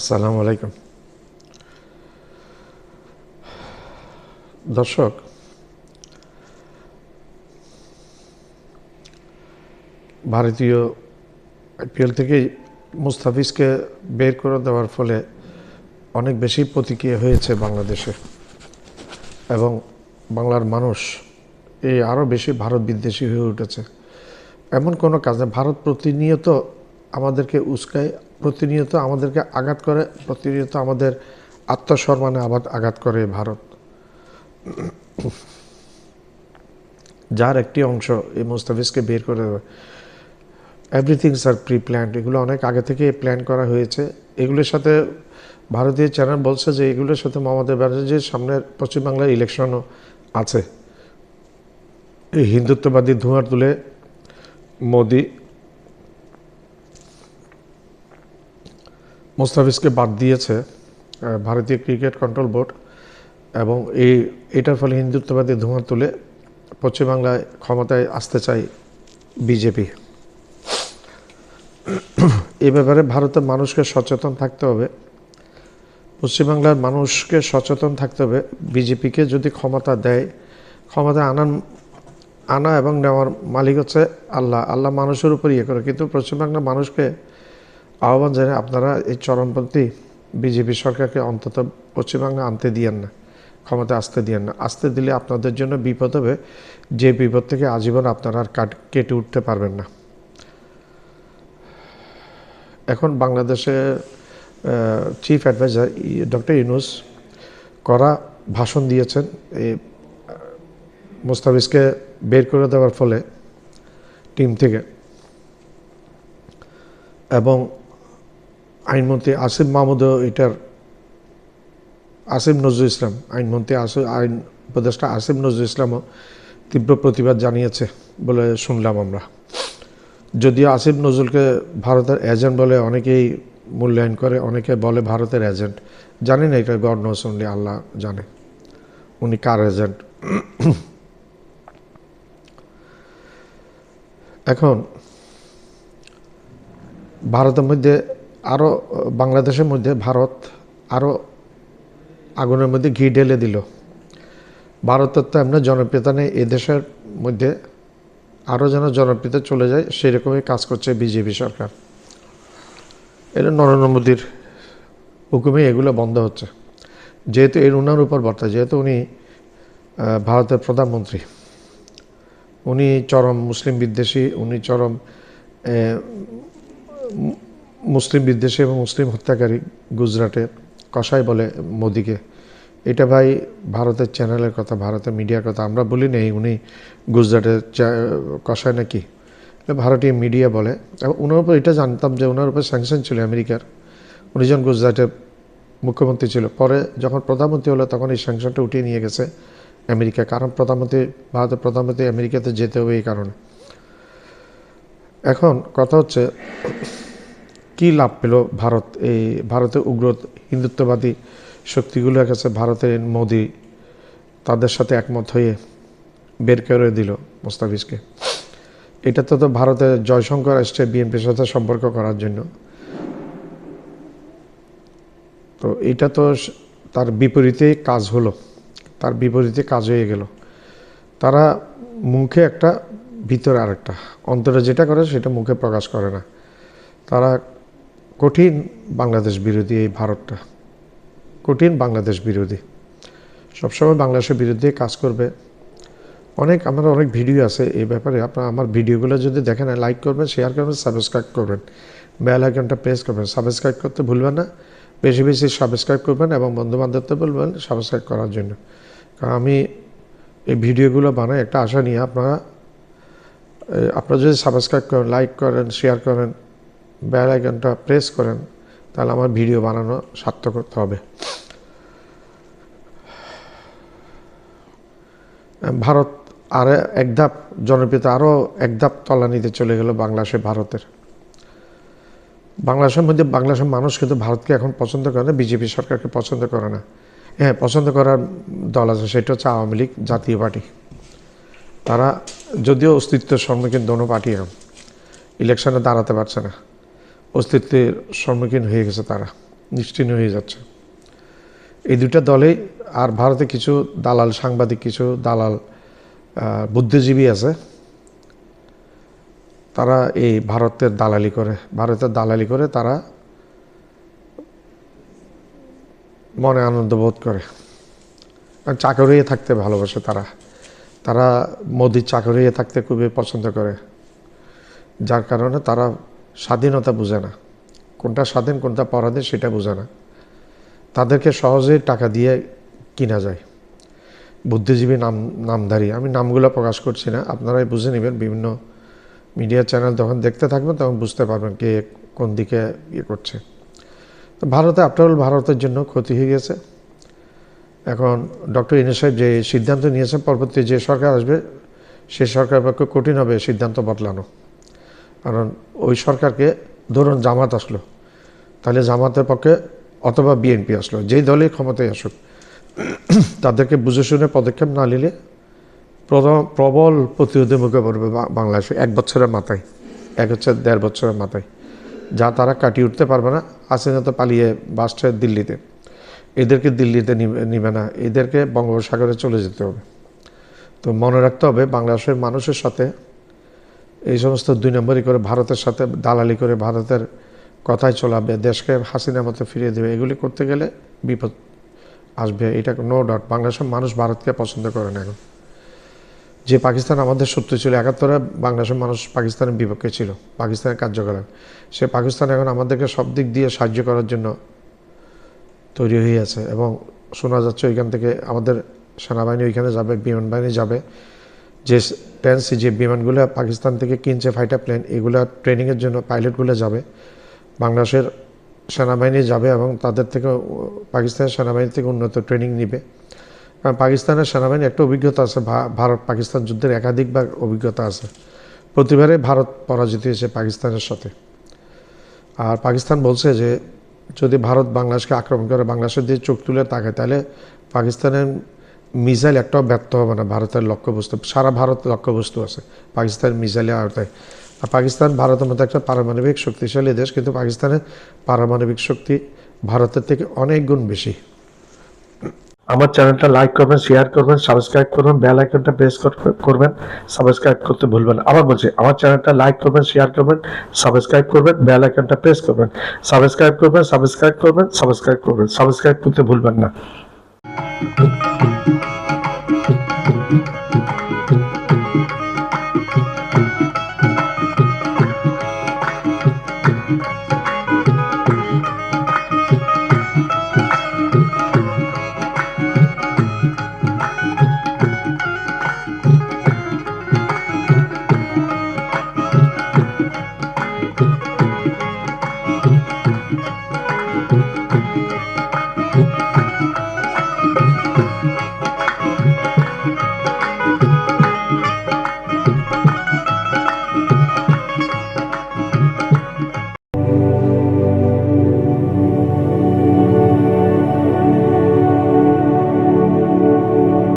আসসালামু আলাইকুম দর্শক, ভারতীয় আইপিএল থেকে মুস্তাফিজকে বের করে দেওয়ার ফলে অনেক বেশি প্রতিক্রিয়া হয়েছে বাংলাদেশে এবং বাংলার মানুষ আরও বেশি ভারত বিদ্বেষী হয়ে উঠেছে। এমন কোনো কাজ না, ভারত প্রতিনিয়ত আমাদেরকে উস্কায়, প্রতিনিয়ত আমাদেরকে আঘাত করে, প্রতিনিয়ত আমাদের আত্মসম্মানে আঘাত করে ভারত, যার একটি অংশ এই মুস্তাফিজকে বের করে দেবে। এভরিথিংস আর প্রি প্ল্যান্ড, এগুলো অনেক আগে থেকে প্ল্যান করা হয়েছে। এগুলোর সাথে ভারতীয় চ্যানেল বলছে যে এগুলোর সাথে মমতা ব্যানার্জির সামনের পশ্চিমবাংলার ইলেকশনও আছে। এই হিন্দুত্ববাদী ধোঁয়ার তুলে মোদি মুস্তাফিজকে বাদ দিয়েছে ভারতীয় ক্রিকেট কন্ট্রোল বোর্ড, এবং এটার ফলে হিন্দুত্ববাদী ধোঁয়া তুলে পশ্চিমবাংলায় ক্ষমতায় আসতে চায় বিজেপি। এ ব্যাপারে ভারতের মানুষকে সচেতন থাকতে হবে, পশ্চিমবাংলার মানুষকে সচেতন থাকতে হবে। বিজেপিকে যদি ক্ষমতা দেয়, ক্ষমতা আনা এবং নেওয়ার মালিক হচ্ছে আল্লাহ মানুষের উপর করে, কিন্তু পশ্চিমবাংলার মানুষকে আহ্বান জানায় আপনারা এই চরমপন্থী বিজেপি সরকারকে অন্তত পশ্চিমবাংলা আনতে দিয়েন না, ক্ষমতা আসতে দিয়েন না। আসতে দিলে আপনাদের জন্য বিপদ হবে, যে বিপদ থেকে আজীবন আপনারা আর কেটে উঠতে পারবেন না। এখন বাংলাদেশে চিফ অ্যাডভাইজার ডক্টর ইউনূস কড়া ভাষণ দিয়েছেন এই মুস্তাফিজকে বের করে দেওয়ার ফলে টিম থেকে, এবং আইনমন্ত্রী আসিফ মাহমুদও আসিফ নজরুল ইসলাম, আইনমন্ত্রী আইন উপদেষ্টা আসিফ নজরুল ইসলামও তীব্র প্রতিবাদ জানিয়েছে বলে শুনলাম আমরা। যদিও আসিফ নজরুলকে ভারতের এজেন্ট বলে অনেকেই মূল্যায়ন করে, অনেকে বলে ভারতের এজেন্ট, জানি না, এটা গড নোস অনলি, আল্লাহ জানে উনি কার এজেন্ট। এখন ভারতের মধ্যে আরও, বাংলাদেশের মধ্যে ভারত আরও আগুনের মধ্যে ঘি ঢেলে দিল। ভারতের তো এমনি জনপ্রিয়তা নেই, এদেশের মধ্যে আরও যেন জনপ্রিয়তা চলে যায় সেরকমই কাজ করছে বিজেপি সরকার। এটা নরেন্দ্র মোদীর হুকুমে এগুলো বন্ধ হচ্ছে, যেহেতু ওনার উপর বর্তায়, যেহেতু উনি ভারতের প্রধানমন্ত্রী, উনি চরম মুসলিম বিদ্বেষী, উনি চরম মুসলিম বিদ্বেষী এবং মুসলিম হত্যাকারী। গুজরাটে কসাই বলে মোদিকে, এটা ভাই ভারতের চ্যানেলের কথা, ভারতের মিডিয়ার কথা, আমরা বলি নেই উনি গুজরাটের কসাই নাকি, ভারতীয় মিডিয়া বলে। এবং ওনার উপর এটা জানতাম যে ওনার উপর স্যাংশন ছিল আমেরিকার, উনি যখন গুজরাটের মুখ্যমন্ত্রী ছিল, পরে যখন প্রধানমন্ত্রী হলো তখন এই স্যাংশনটা উঠিয়ে নিয়ে গেছে আমেরিকা, কারণ ভারতের প্রধানমন্ত্রী আমেরিকাতে যেতে হবে এই কারণে। এখন কথা হচ্ছে কি লাভ পেল ভারত, এই ভারতের উগ্র হিন্দুত্ববাদী শক্তিগুলোর কাছে ভারতের মোদি তাদের সাথে একমত হয়ে বের করে দিল মুস্তাফিজকে। এটা তো ভারতের জয়শঙ্কর আসছে বিএনপির সাথে সম্পর্ক করার জন্য, তো এটা তো তার বিপরীতে কাজ হলো, তার বিপরীতে কাজ হয়ে গেল। তারা মুখে একটা, ভিতরে আরেকটা, অন্তরে যেটা করে সেটা মুখে প্রকাশ করে না। তারা কঠিন বাংলাদেশ বিরোধী, এই ভারতটা কঠিন বাংলাদেশ বিরোধী, সবসময় বাংলাদেশের বিরুদ্ধে কাজ করবে। আমার অনেক ভিডিও আছে এই ব্যাপারে, আপনারা আমার ভিডিওগুলো যদি দেখেন, লাইক করবেন, শেয়ার করবেন, সাবস্ক্রাইব করবেন, বেল আইকনটা প্রেস করবেন। সাবস্ক্রাইব করতে ভুলবেন না, বেশি বেশি সাবস্ক্রাইব করবেন এবং বন্ধুবান্ধবদের বলবেন সাবস্ক্রাইব করার জন্য। কারণ আমি এই ভিডিওগুলো বানাই একটা আশা নিয়ে, আপনারা যদি সাবস্ক্রাইব করেন, লাইক করেন, শেয়ার করেন, বেল আইকনটা প্রেস করেন, তাহলে আমার ভিডিও বানানো সার্থক করতে হবে। ভারত আর এক ধাপ জনপ্রিয়তা, আরও এক ধাপ তলানিতে চলে গেল বাংলাদেশে ভারতের। বাংলাদেশের মানুষ কিন্তু ভারতকে এখন পছন্দ করে না, বিজেপি সরকারকে পছন্দ করে না। হ্যাঁ, পছন্দ করার দল আছে, সেটা হচ্ছে আওয়ামী লীগ, জাতীয় পার্টি। তারা যদিও অস্তিত্বের সম্মুখীন, দোনো পার্টি ইলেকশনে দাঁড়াতে পারছে না, অস্তিত্বের সম্মুখীন হয়ে গেছে তারা। নিশ্চিহ্ন হয়ে যাচ্ছে। এই দুটা দলেই, আর ভারতে কিছু দালাল সাংবাদিক, কিছু দালাল বুদ্ধিজীবী আছে, তারা এই ভারতের দালালি করে তারা মনে আনন্দ বোধ করে, চাকর হয়ে থাকতে ভালোবাসে। তারা মোদির চাকর হয়ে থাকতে খুবই পছন্দ করে, যার কারণে তারা স্বাধীনতা বুঝে না, কোনটা স্বাধীন কোনটা পরাধীন সেটা বুঝে না। তাদেরকে সহজেই টাকা দিয়ে কিনা যায়। বুদ্ধিজীবী নামধারী, আমি নামগুলো প্রকাশ করছি না, আপনারাই বুঝে নেবেন। বিভিন্ন মিডিয়া চ্যানেল যখন দেখতে থাকবেন তখন বুঝতে পারবেন কে কোন দিকে করছে। তো ভারতে আফটার অল ভারতের জন্য ক্ষতি হয়ে গেছে। এখন ডক্টর ইউনূস সাহেব যে সিদ্ধান্ত নিয়েছেন, পরবর্তী যে সরকার আসবে সে সরকারের পক্ষে কঠিন হবে সিদ্ধান্ত বদলানো। কারণ ওই সরকারকে, ধরুন জামাত আসলো, তাহলে জামাতের পক্ষে, অথবা বিএনপি আসলো, যেই দলই ক্ষমতায় আসুক, তাদেরকে বুঝে শুনে পদক্ষেপ না নিলে প্রবল প্রতিরোধের মুখে পড়বে বাংলাদেশে 1 বছরের মাথায়, 1.5 বছরের মাথায়, যা তারা কাটিয়ে উঠতে পারবে না। হাসিনা তো পালিয়ে বাসছে দিল্লিতে, এদেরকে দিল্লিতে নিবে না, এদেরকে বঙ্গোপসাগরে চলে যেতে হবে। তো মনে রাখতে হবে, বাংলাদেশের মানুষের সাথে এই সমস্ত 2 নম্বরই করে, ভারতের সাথে দালালি করে, ভারতের কথায় চলাবে, দেশকে হাসিনার মতো ফিরিয়ে দেবে, এগুলি করতে গেলে বিপদ আসবে, এটা নো ডাউট। বাংলাদেশের মানুষ ভারতকে পছন্দ করে না। এখন যে পাকিস্তান আমাদের শত্রু ছিল 71-এ, বাংলাদেশের মানুষ পাকিস্তানের বিপক্ষে ছিল, পাকিস্তানের কার্যকলাপ। সে পাকিস্তান এখন আমাদেরকে সব দিক দিয়ে সাহায্য করার জন্য তৈরি হয়ে আছে, এবং শোনা যাচ্ছে ওইখান থেকে আমাদের সেনাবাহিনী ওইখানে যাবে, বিমান বাহিনী যাবে। যে যে বিমানগুলো পাকিস্তান থেকে কিনছে, ফাইটার প্লেন, এগুলো ট্রেনিংয়ের জন্য পাইলটগুলো যাবে, বাংলাদেশের সেনাবাহিনী যাবে, এবং তাদের থেকে, পাকিস্তানের সেনাবাহিনী থেকে উন্নত ট্রেনিং নিবে। কারণ পাকিস্তানের সেনাবাহিনী একটা অভিজ্ঞতা আছে, ভারত পাকিস্তান যুদ্ধের একাধিকবার অভিজ্ঞতা আছে, প্রতিবারে ভারত পরাজিত হয়েছে পাকিস্তানের সাথে। আর পাকিস্তান বলছে যে যদি ভারত বাংলাদেশকে আক্রমণ করে, বাংলাদেশের দিয়ে চোখ তুলে তাকায়, তাহলে পাকিস্তানের মিসাইল একটাও ব্যর্থ হবে না ভারতের লক্ষ্যবস্তু। সারা ভারত লক্ষ্যবস্তু আছে পাকিস্তানের মিসাইলের আওতায়। আর পাকিস্তান ভারতের মতো একটা পারমাণবিক শক্তিশালী দেশ, কিন্তু পাকিস্তানের পারমাণবিক শক্তি ভারতের থেকে অনেক গুণ বেশি। আমার চ্যানেলটা লাইক করবেন, শেয়ার করবেন, সাবস্ক্রাইব করবেন, বেল আইকনটা প্রেস করবেন, সাবস্ক্রাইব করতে ভুলবেন না। আবার বলছি, আমার চ্যানেলটা লাইক করবেন, শেয়ার করবেন, সাবস্ক্রাইব করবেন, বেল আইকনটা প্রেস করবেন, সাবস্ক্রাইব করবেন, সাবস্ক্রাইব করতে ভুলবেন না।